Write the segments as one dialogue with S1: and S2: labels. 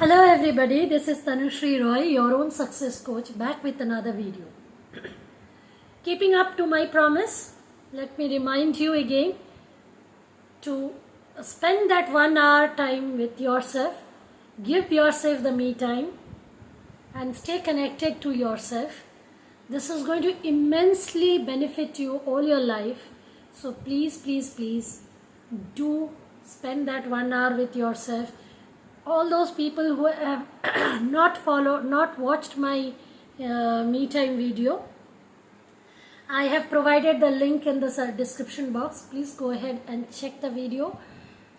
S1: Hello everybody, this is Tanushree Roy, your own success coach, back with another video. Keeping up to my promise, let me remind you again to spend that 1 hour time with yourself, give yourself the me time and stay connected to yourself. This is going to immensely benefit you all your life. So please do spend that 1 hour with yourself. All those people who have not watched my me time video, I have provided the link in the description box. Please go ahead and check the video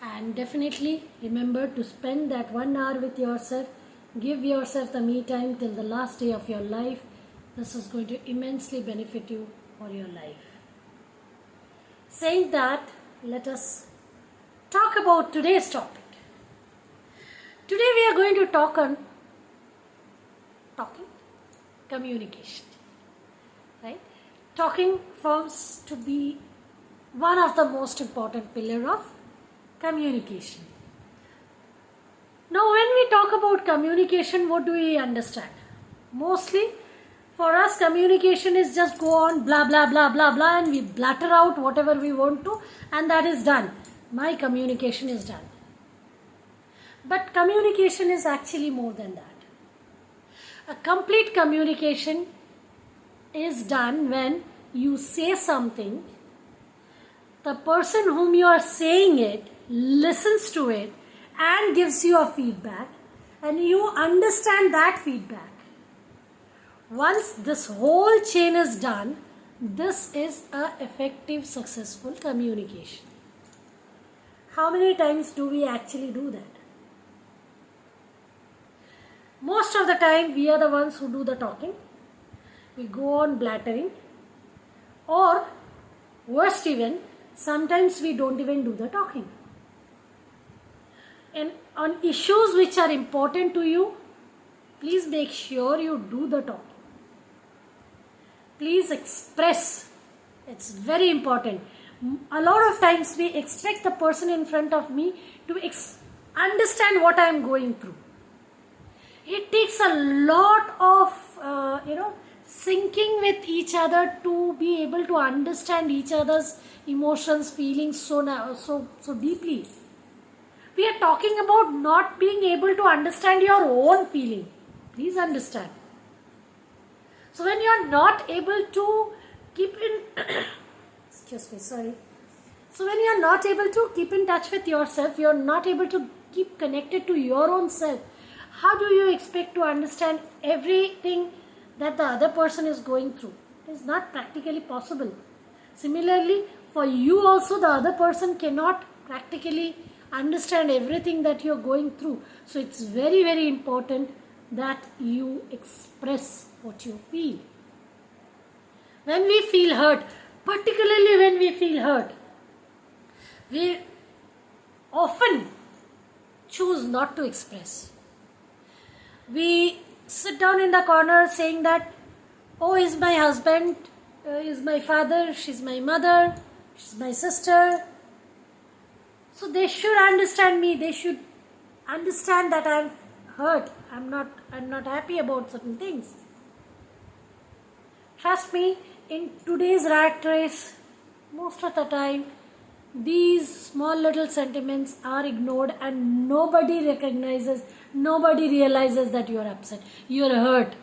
S1: and definitely remember to spend that 1 hour with yourself. Give yourself the me time till the last day of your life. This is going to immensely benefit you for your life. Saying that, let us talk about today's topic. Today we are going to talk on communication, right? Talking forms to be one of the most important pillar of communication. Now when we talk about communication, what do we understand? Mostly for us, communication is just go on blah blah blah blah blah and we blatter out whatever we want to and that is done. My communication is done. But communication is actually more than that. A complete communication is done when you say something, the person whom you are saying it listens to it and gives you a feedback and you understand that feedback. Once this whole chain is done, this is an effective, successful communication. How many times do we actually do that? Most of the time we are the ones who do the talking. We go on blattering, or worst even, sometimes we don't even do the talking. And on issues which are important to you, please make sure you do the talking. Please express. It's very important. A lot of times we expect the person in front of me to understand what I am going through. It takes a lot of syncing with each other to be able to understand each other's emotions, feelings so deeply. We are talking about not being able to understand your own feeling. Please understand. So when you are not able to keep in So when you are not able to keep in touch with yourself, you are not able to keep connected to your own self. How do you expect to understand everything that the other person is going through? It is not practically possible. Similarly, for you also, the other person cannot practically understand everything that you are going through. So it's very, very important that you express what you feel. When we feel hurt, particularly when we feel hurt, we often choose not to express. We sit down in the corner saying that, oh, he's my husband, he's my father, she's my mother, she's my sister. So they should understand me. They should understand that I'm hurt. I'm not happy about certain things. Trust me, in today's rat race, most of the time, these small little sentiments are ignored and nobody recognizes, nobody realizes that you are upset, you are hurt.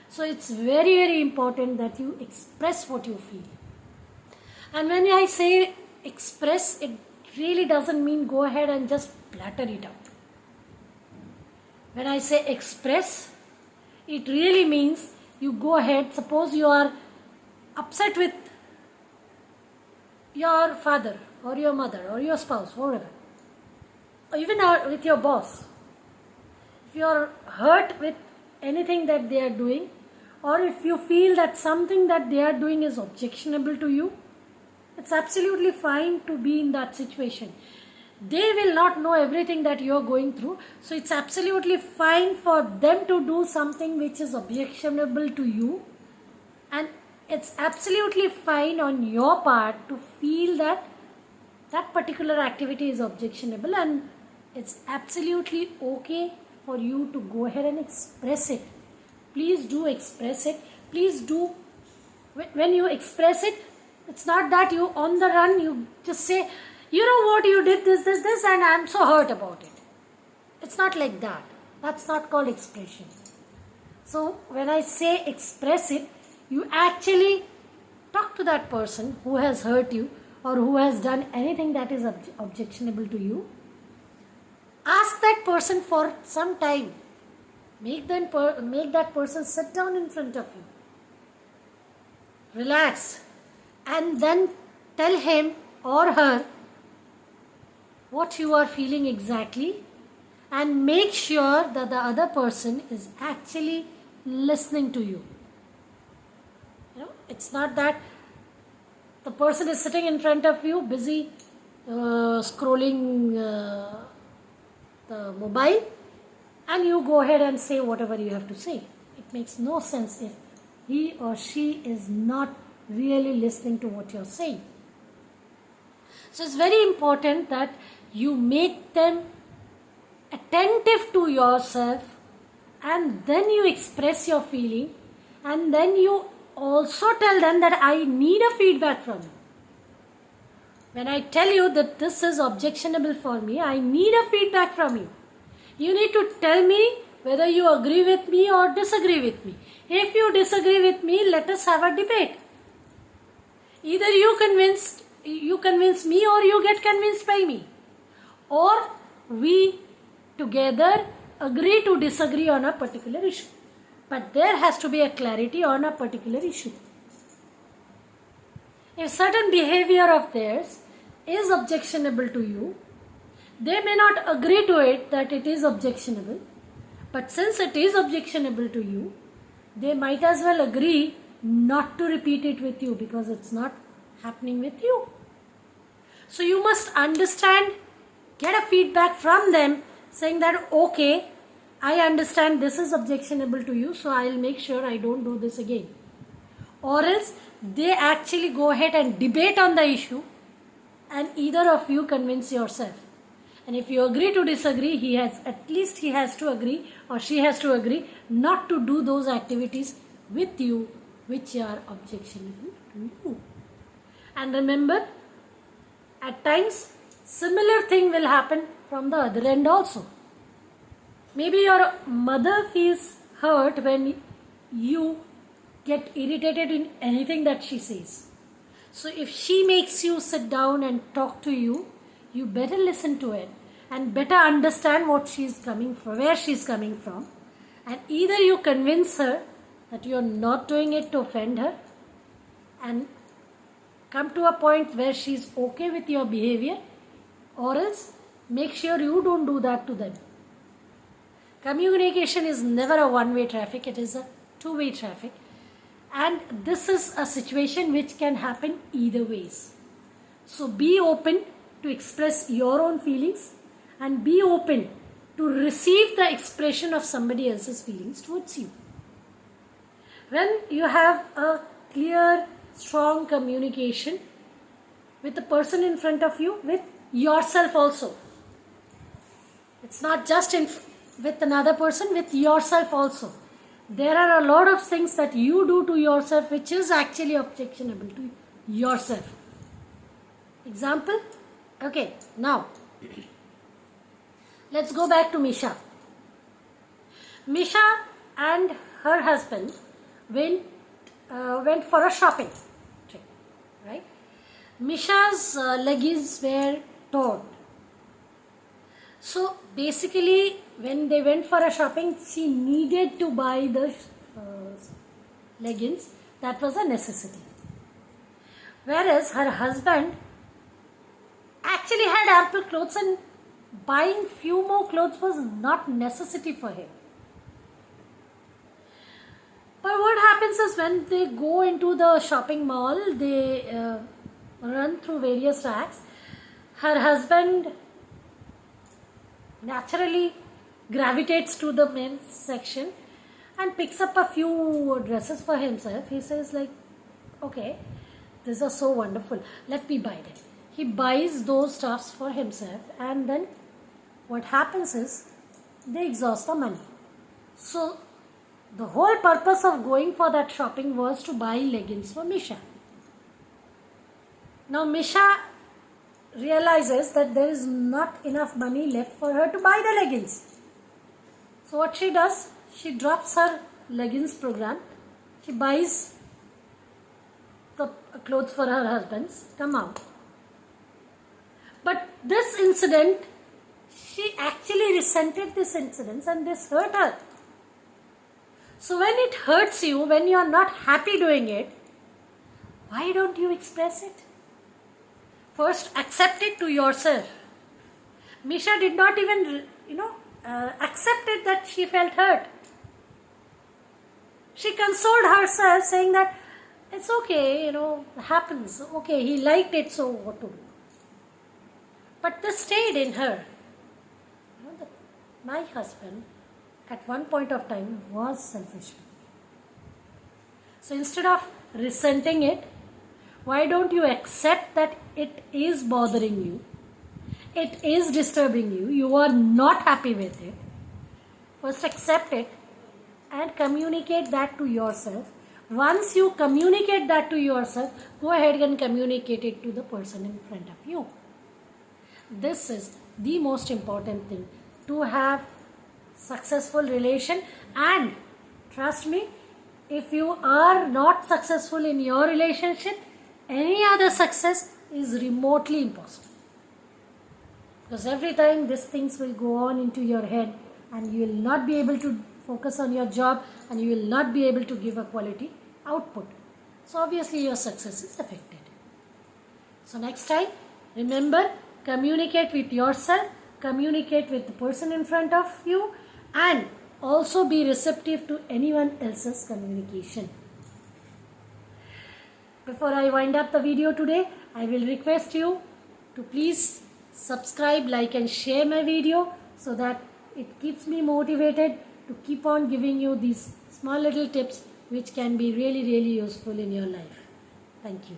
S1: So it's very, very important that you express what you feel. And when I say express, it really doesn't mean go ahead and just blatter it out. When I say express, it really means you go ahead, suppose you are upset with your father or your mother or your spouse, whatever, or even with your boss. If you are hurt with anything that they are doing, or if you feel that something that they are doing is objectionable to you, it's absolutely fine to be in that situation. They will not know everything that you are going through, so it's absolutely fine for them to do something which is objectionable to you, and it's absolutely fine on your part to feel that that particular activity is objectionable, and it's absolutely okay for you to go ahead and express it. Please do express it. Please do. When you express it, it's not that you on the run, you just say, you know what, you did this, and I'm so hurt about it. It's not like that. That's not called expression. So when I say express it, you actually talk to that person who has hurt you or who has done anything that is objectionable to you. Ask that person for some time. Make that person sit down in front of you. Relax. And then tell him or her what you are feeling exactly, and make sure that the other person is actually listening to you. It's not that the person is sitting in front of you busy scrolling the mobile, and you go ahead and say whatever you have to say. It makes no sense if he or she is not really listening to what you're saying. So it's very important that you make them attentive to yourself, and then you express your feeling, and then you also tell them that I need a feedback from you. When I tell you that this is objectionable for me, I need a feedback from you. You need to tell me whether you agree with me or disagree with me. If you disagree with me, let us have a debate. Either you convince me, or you get convinced by me. Or we together agree to disagree on a particular issue. But there has to be a clarity on a particular issue. If certain behavior of theirs is objectionable to you, they may not agree to it that it is objectionable. But since it is objectionable to you, they might as well agree not to repeat it with you, because it's not happening with you. So you must understand, get a feedback from them saying that, okay, I understand this is objectionable to you, so I'll make sure I don't do this again. Or else they actually go ahead and debate on the issue, and either of you convince yourself. And if you agree to disagree, he has to agree, or she has to agree not to do those activities with you which are objectionable to you. And remember, at times similar thing will happen from the other end also. Maybe your mother feels hurt when you get irritated in anything that she says. So if she makes you sit down and talk to you, you better listen to it and better understand where she's coming from. And either you convince her that you're not doing it to offend her and come to a point where she's okay with your behavior, or else make sure you don't do that to them. Communication is never a one-way traffic, it is a two-way traffic. And this is a situation which can happen either ways. So be open to express your own feelings, and be open to receive the expression of somebody else's feelings towards you. When you have a clear, strong communication with the person in front of you, with yourself also. It's not just with another person, with yourself also. There are a lot of things that you do to yourself which is actually objectionable to yourself. Example? Okay, now let's go back to Misha. Misha and her husband went for a shopping trip, right? Misha's leggings were torn. So basically, when they went for a shopping, she needed to buy the leggings. That was a necessity. Whereas her husband actually had ample clothes, and buying few more clothes was not necessity for him. But what happens is, when they go into the shopping mall, they run through various racks. Her husband naturally gravitates to the men's section and picks up a few dresses for himself. He says like, okay, these are so wonderful, let me buy them. He buys those stuffs for himself, and then what happens is, they exhaust the money. So the whole purpose of going for that shopping was to buy leggings for Misha. Now Misha realizes that there is not enough money left for her to buy the leggings. So what she does, she drops her leggings program. She buys the clothes for her husbands, come out. But this incident, she actually resented this incident and this hurt her. So when it hurts you, when you are not happy doing it, why don't you express it? First, accept it to yourself. Misha did not even, accept it that she felt hurt. She consoled herself saying that it's okay, it happens. Okay, he liked it, so what to do? But this stayed in her. My husband at one point of time was selfish. So instead of resenting it, why don't you accept that it is bothering you? It is disturbing you. You are not happy with it. First accept it and communicate that to yourself. Once you communicate that to yourself, go ahead and communicate it to the person in front of you. This is the most important thing, to have successful relation. And trust me, if you are not successful in your relationship, any other success is remotely impossible. Because every time these things will go on into your head and you will not be able to focus on your job and you will not be able to give a quality output. So obviously your success is affected. So next time, remember, communicate with yourself, communicate with the person in front of you, and also be receptive to anyone else's communication. Before I wind up the video today, I will request you to please subscribe, like and share my video so that it keeps me motivated to keep on giving you these small little tips which can be really, really useful in your life. Thank you.